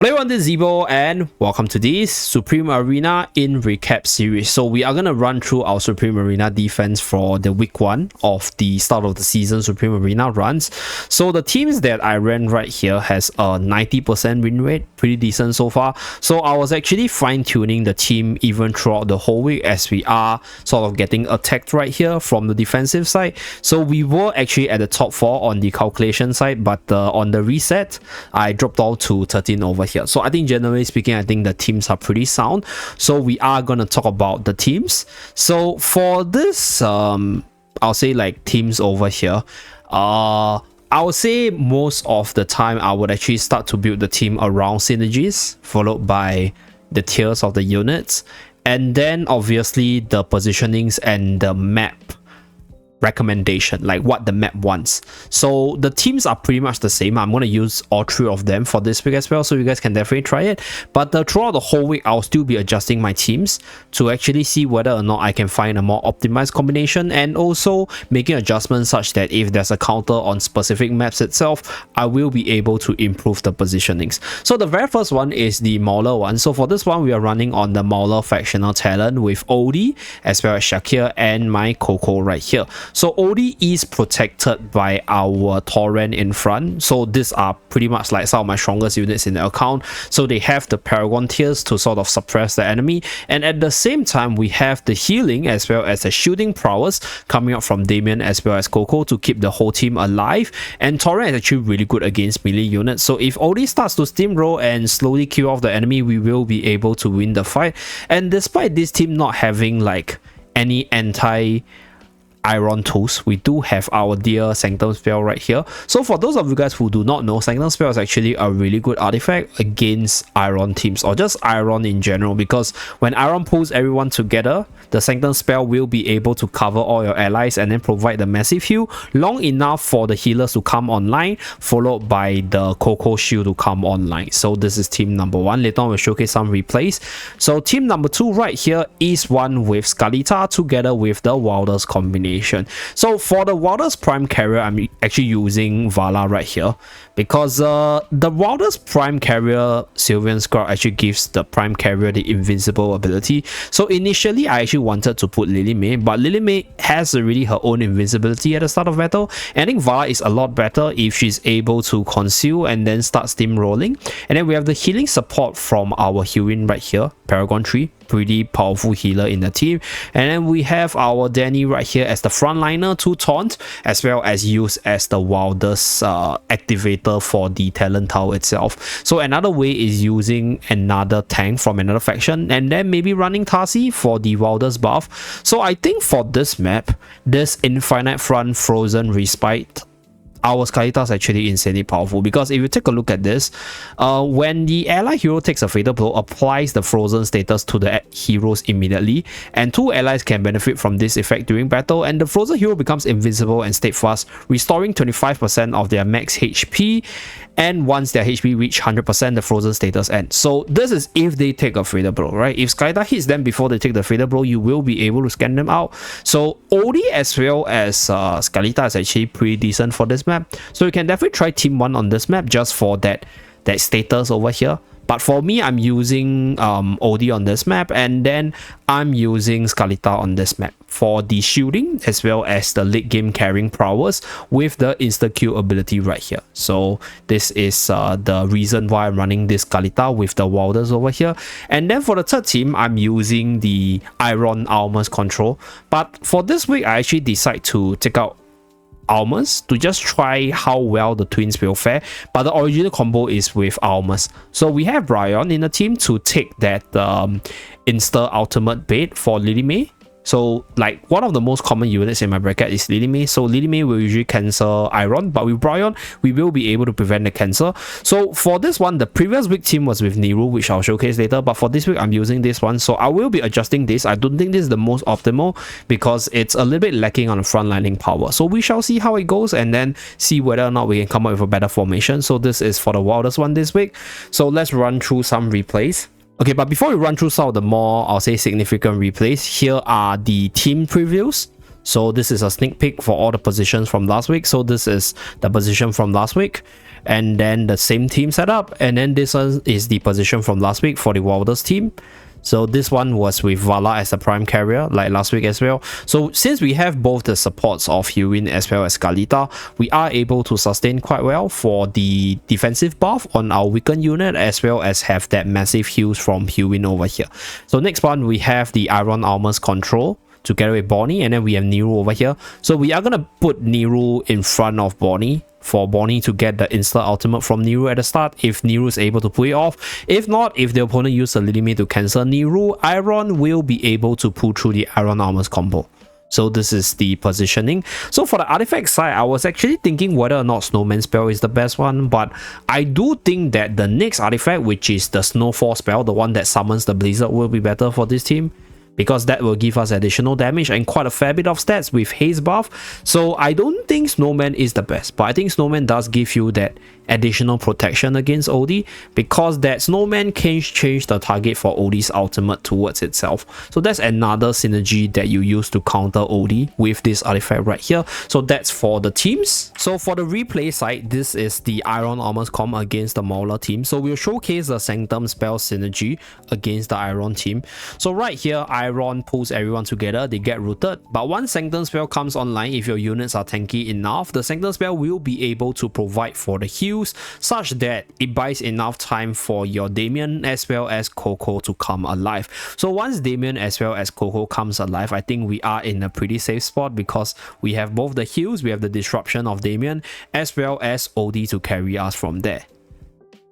Hello everyone, this is Zeeebo and welcome to this Supreme Arena in recap series. So we are going to run through our Supreme Arena defense for the week 1 of the start of the season Supreme Arena runs. So the teams that I ran right here has a 90% win rate, pretty decent so far. So I was actually fine-tuning the team even throughout the whole week as we are sort of getting attacked right here from the defensive side. So we were actually at the top 4 on the calculation side, but on the reset, I dropped down to 13 over here. So I think generally speaking, I think the teams are pretty sound. So we are going to talk about the teams. So for this, I'll say like teams over here, I would say most of the time I would actually start to build the team around synergies, followed by the tiers of the units, and then obviously the positionings and the map recommendation, like what the map wants. So the teams are pretty much the same. I'm going to use all 3 of them for this week as well, so you guys can definitely try it. But throughout the whole week, I'll still be adjusting my teams to actually see whether or not I can find a more optimized combination, and also making adjustments such that if there's a counter on specific maps itself, I will be able to improve the positionings. So the very first one is the Mauler one. So for this one, we are running on the Mauler factional talent with Odie as well as Shakir and my Coco right here. So Odie is protected by our Torrent in front. So these are pretty much like some of my strongest units in the account. So they have the Paragon tiers to sort of suppress the enemy. And at the same time, we have the healing as well as the shielding prowess coming up from Damien as well as Coco to keep the whole team alive. And Torrent is actually really good against melee units. So if Odie starts to steamroll and slowly kill off the enemy, we will be able to win the fight. And despite this team not having like any Iron tools, we do have our dear Sanctum spell right here. So for those of you guys who do not know, Sanctum spell is actually a really good artifact against Iron teams, or just Iron in general, because when Iron pulls everyone together, the Sanctum spell will be able to cover all your allies and then provide the massive heal long enough for the healers to come online, followed by the Coco shield to come online. So this is team number 1. Later on we'll showcase some replays. So team number 2 right here is one with Skalita together with the Wilders combination. So for the Wilders Prime Carrier, I'm actually using Vala right here because the Wilders Prime Carrier Sylvian Scrub actually gives the Prime Carrier the invincible ability. So initially I actually wanted to put Lily May, but Lily May has already her own invincibility at the start of battle, and I think Vala is a lot better if she's able to conceal and then start steamrolling. And then we have the healing support from our Hewin right here, Paragon 3, pretty powerful healer in the team. And then we have our Danny right here as the frontliner to taunt, as well as use as the Wilders activator for the talent tower itself. So another way is using another tank from another faction, and then maybe running Tarsi for the Wilders buff. So I think for this map, this Infinite Front Frozen Respite, our Skalita is actually insanely powerful, because if you take a look at this, when the ally hero takes a fatal blow, applies the frozen status to the heroes immediately, and 2 allies can benefit from this effect during battle, and the frozen hero becomes invincible and steadfast, restoring 25% of their max HP, and once their HP reach 100%, the frozen status ends. So this is if they take a fatal blow, right? If Skalita hits them before they take the fatal blow, you will be able to scan them out. So Odie as well as Skalita is actually pretty decent for this map. So you can definitely try team 1 on this map just for that status over here. But for me, I'm using Odie on this map, and then I'm using Skalita on this map for the shielding as well as the late game carrying prowess with the insta Q ability right here. So this is the reason why I'm running this Skalita with the Wilders over here. And then for the third team, I'm using the Iron Almas control. But for this week, I actually decide to take out Almas to just try how well the twins will fare, but the original combo is with Almas. So we have Brian in the team to take that insta ultimate bait for Lily May. So like one of the most common units in my bracket is Lily May. So Lily May will usually cancel Iron, but with Brian, we will be able to prevent the cancel. So for this one, the previous week team was with Niru, which I'll showcase later, but for this week, I'm using this one. So I will be adjusting this. I don't think this is the most optimal because it's a little bit lacking on the frontlining power. So we shall see how it goes and then see whether or not we can come up with a better formation. So this is for the Wildest one this week. So let's run through some replays. Okay, but before we run through some of the more, I'll say, significant replays, here are the team previews. So this is a sneak peek for all the positions from last week. So this is the position from last week. and then the same team setup, and then this one is the position from last week for the Wilders team. So this one was with Vala as the prime carrier like last week as well. So since we have both the supports of Hewin as well as Skalita, we are able to sustain quite well for the defensive buff on our weakened unit, as well as have that massive heals from Hewin over here. So next one we have the Iron Armor's control together with Bonnie, and then we have Niru over here. So we are gonna put Niru in front of Bonnie for Bonnie to get the insta ultimate from Niru at the start if Niru is able to pull it off. If not, if the opponent uses a Lily May to cancel Niru, Iron will be able to pull through the Iron Armor's combo. So this is the positioning. So for the artifact side, I was actually thinking whether or not Snowman spell is the best one, but I do think that the next artifact, which is the Snowfall spell, the one that summons the Blizzard, will be better for this team, because that will give us additional damage and quite a fair bit of stats with haste buff. So I don't think Snowman is the best, but I think Snowman does give you that additional protection against OD, because that Snowman can change the target for OD's ultimate towards itself. So that's another synergy that you use to counter OD with this artifact right here. So that's for the teams. So for the replay side, this is the Iron Armor's comp against the Mauler team. So we'll showcase the Sanctum spell synergy against the Iron team. So right here, Iron pulls everyone together, they get rooted, but once Sanctum spell comes online, if your units are tanky enough, the Sanctum spell will be able to provide for the heals, such that it buys enough time for your Damien as well as Coco to come alive. So once Damien as well as Coco comes alive, I think we are in a pretty safe spot, because we have both the heals, we have the disruption of Damien, as well as OD to carry us from there.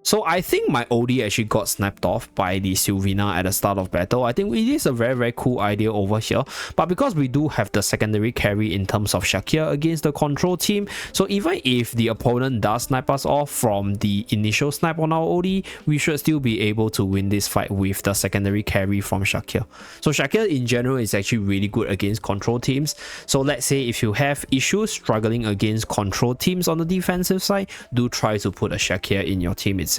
So I think my OD actually got snapped off by the Sylvina at the start of battle. I think it is a very cool idea over here. But because we do have the secondary carry in terms of Shakir against the control team, so even if the opponent does snipe us off from the initial snipe on our OD, we should still be able to win this fight with the secondary carry from Shakir. So Shakir in general is actually really good against control teams. So let's say if you have issues struggling against control teams on the defensive side, do try to put a Shakir in your team itself.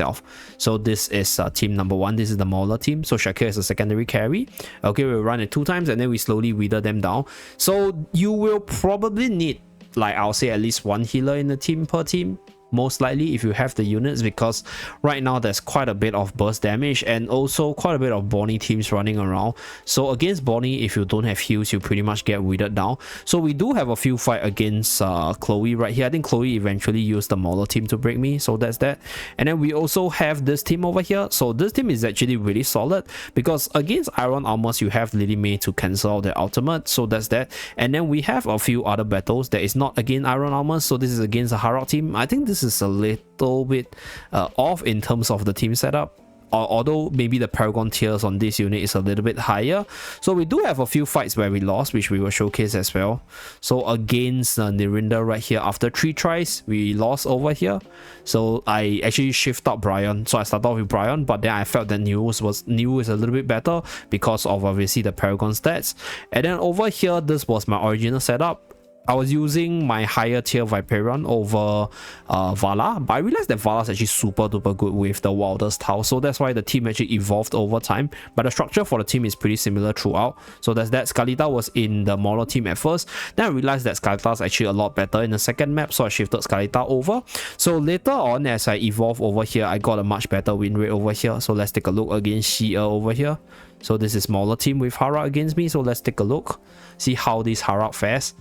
So this is team number 1. This is the Mauler team. So Shakir is a secondary carry. Okay, we'll run it 2 times and then we slowly wither them down. So you will probably need, like, I'll say at least 1 healer in the team per team, most likely, if you have the units, because right now there's quite a bit of burst damage and also quite a bit of Bonnie teams running around. So against Bonnie, if you don't have heals, you pretty much get withered down. So we do have a few fight against Chloe right here. I think Chloe eventually used the Mauler team to break me, so that's that. And then we also have this team over here. So this team is actually really solid, because against Iron Armors you have Lily May to cancel their ultimate, so that's that. And then we have a few other battles that is not against Iron Armors. So this is against the Harrock team. I think this is a little bit off in terms of the team setup, although maybe the Paragon tiers on this unit is a little bit higher. So we do have a few fights where we lost, which we will showcase as well. So against Nirinda right here, after 3 tries we lost over here. So I actually shift out Brian, so I started off with Brian, but then I felt that Niru is a little bit better because of obviously the Paragon stats. And then over here, this was my original setup. I was using my higher tier Viperion over Vala, but I realized that Vala is actually super duper good with the Wilders Tau, so that's why the team actually evolved over time. But the structure for the team is pretty similar throughout. So that's that. Skalita was in the Mauler team at first, then I realized that Skalita is actually a lot better in the second map, so I shifted Skalita over. So later on, as I evolve over here, I got a much better win rate over here. So let's take a look against Shia over here. So this is Mauler team with Harrock against me, so let's take a look, see how this Harrock fares.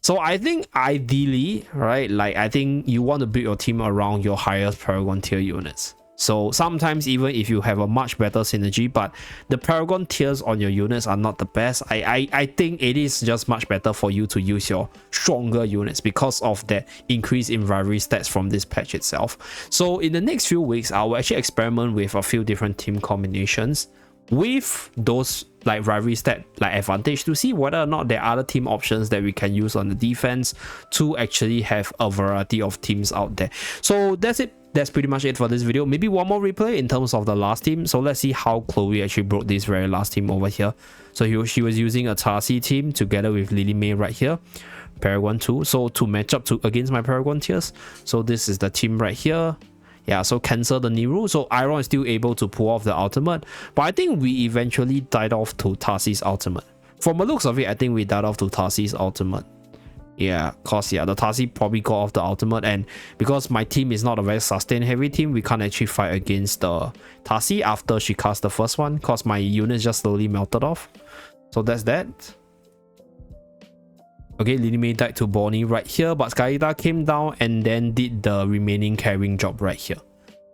So I think ideally, right, like I think you want to build your team around your highest Paragon tier units. So sometimes even if you have a much better synergy, but the Paragon tiers on your units are not the best, I think it is just much better for you to use your stronger units because of the increase in rivalry stats from this patch itself. So in the next few weeks, I will actually experiment with a few different team combinations with those like rivalry stat like advantage, to see whether or not there are other team options that we can use on the defense to actually have a variety of teams out there. So that's it. That's pretty much it for this video. Maybe one more replay in terms of the last team. So let's see how Chloe actually broke this very last team over here. So she was using a Tarsi team together with Lily May right here, Paragon 2. So to match up against my Paragon tiers. So this is the team right here. Yeah, so cancel the Niru. So Iron is still able to pull off the ultimate, but I think we eventually died off to Tarsi's ultimate. From the looks of it, I think we died off to Tarsi's ultimate. Yeah, cause yeah, the Tasi probably got off the ultimate, and because my team is not a very sustain heavy team, we can't actually fight against the Tasi after she cast the first one, cause my units just slowly melted off. So that's that. Okay, Lily May died to Bonnie right here, but Skyita came down and then did the remaining carrying job right here.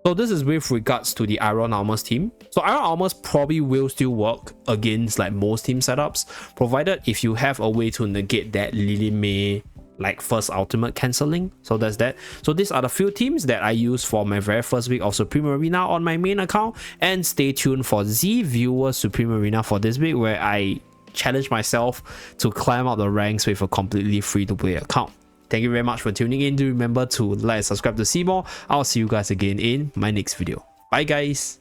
So this is with regards to the Iron Armors team. So Iron Armors probably will still work against like most team setups, provided if you have a way to negate that Lily May like first ultimate cancelling. So that's that. So these are the few teams that I use for my very first week of Supreme Arena on my main account, and stay tuned for Z Viewer Supreme Arena for this week, where I challenge myself to climb up the ranks with a completely free to play account. Thank you very much for tuning in. Do remember to like and subscribe to see more. I'll see you guys again in my next video. Bye guys.